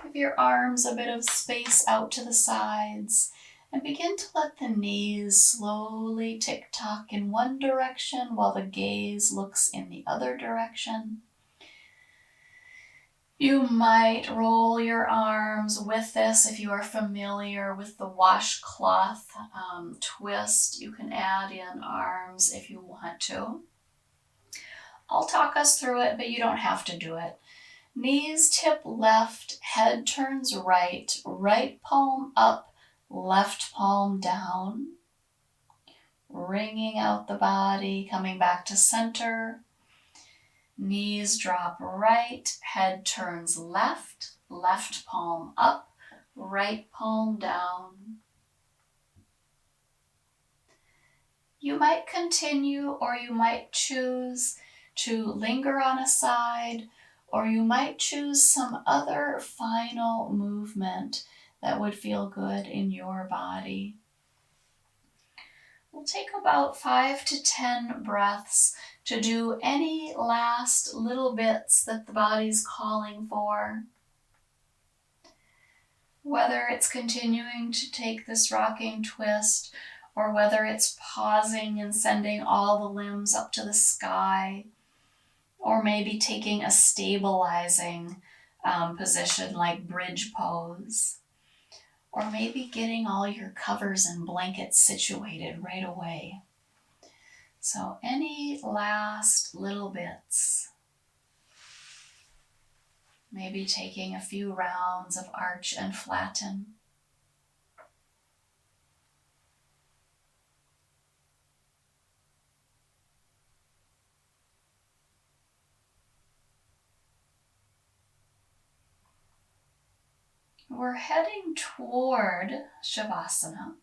Give your arms a bit of space out to the sides and begin to let the knees slowly tick-tock in one direction while the gaze looks in the other direction. You might roll your arms with this if you are familiar with the washcloth twist. You can add in arms if you want to. I'll talk us through it, but you don't have to do it. Knees tip left, head turns right, right palm up, left palm down. Wringing out the body, coming back to center. Knees drop right, head turns left, left palm up, right palm down. You might continue, or you might choose to linger on a side, or you might choose some other final movement that would feel good in your body. We'll take about 5 to 10 breaths to do any last little bits that the body's calling for. Whether it's continuing to take this rocking twist, or whether it's pausing and sending all the limbs up to the sky, or maybe taking a stabilizing position like bridge pose, or maybe getting all your covers and blankets situated right away. So any last little bits. Maybe taking a few rounds of arch and flatten. We're heading toward Shavasana.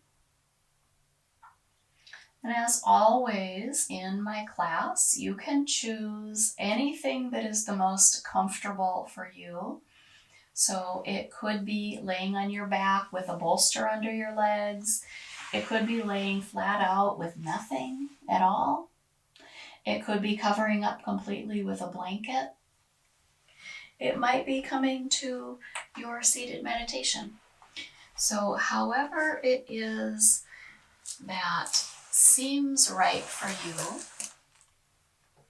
And as always in my class, you can choose anything that is the most comfortable for you. So it could be laying on your back with a bolster under your legs. It could be laying flat out with nothing at all. It could be covering up completely with a blanket. It might be coming to your seated meditation. So however it is that seems right for you,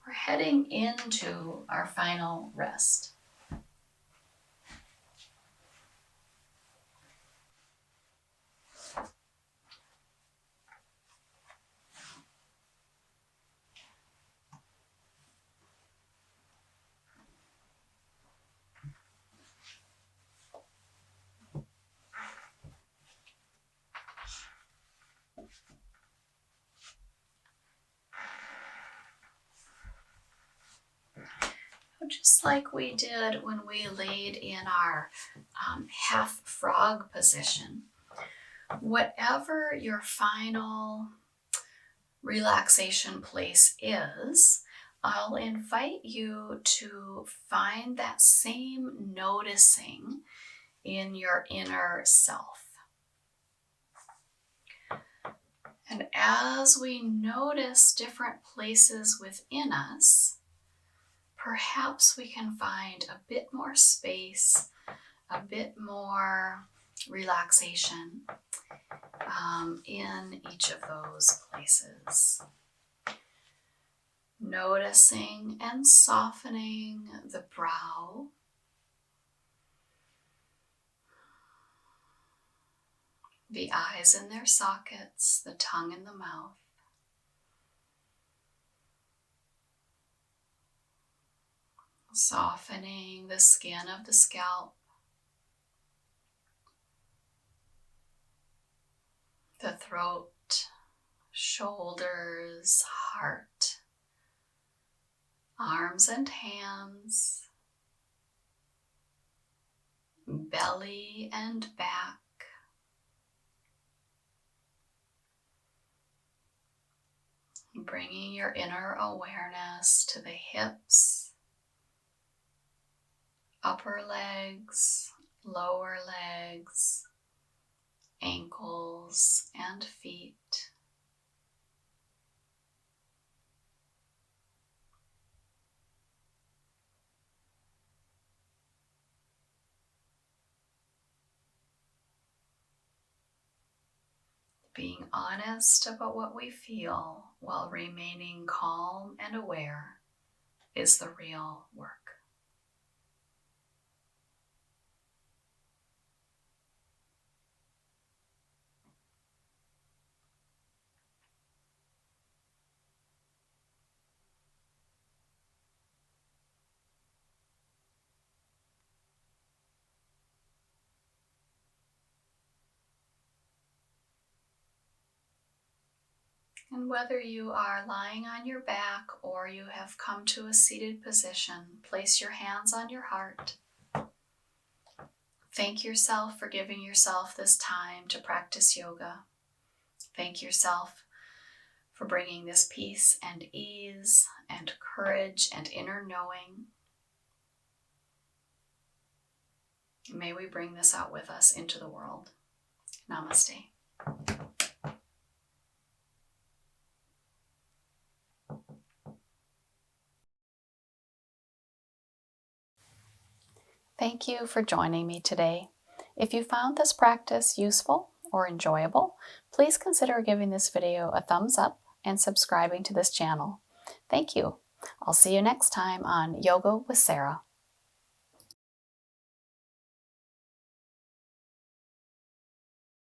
we're heading into our final rest. Just like we did when we laid in our half frog position, whatever your final relaxation place is, I'll invite you to find that same noticing in your inner self. And as we notice different places within us, perhaps we can find a bit more space, a bit more relaxation in each of those places. Noticing and softening the brow, the eyes in their sockets, the tongue in the mouth. Softening the skin of the scalp. the throat, shoulders, heart, arms and hands, belly and back, bringing your inner awareness to the hips, upper legs, lower legs, ankles and feet. Being honest about what we feel while remaining calm and aware is the real work. And whether you are lying on your back or you have come to a seated position, place your hands on your heart. Thank yourself for giving yourself this time to practice yoga. Thank yourself for bringing this peace and ease and courage and inner knowing. May we bring this out with us into the world. Namaste. Thank you for joining me today. If you found this practice useful or enjoyable, please consider giving this video a thumbs up and subscribing to this channel. Thank you. I'll see you next time on Yoga with Sara.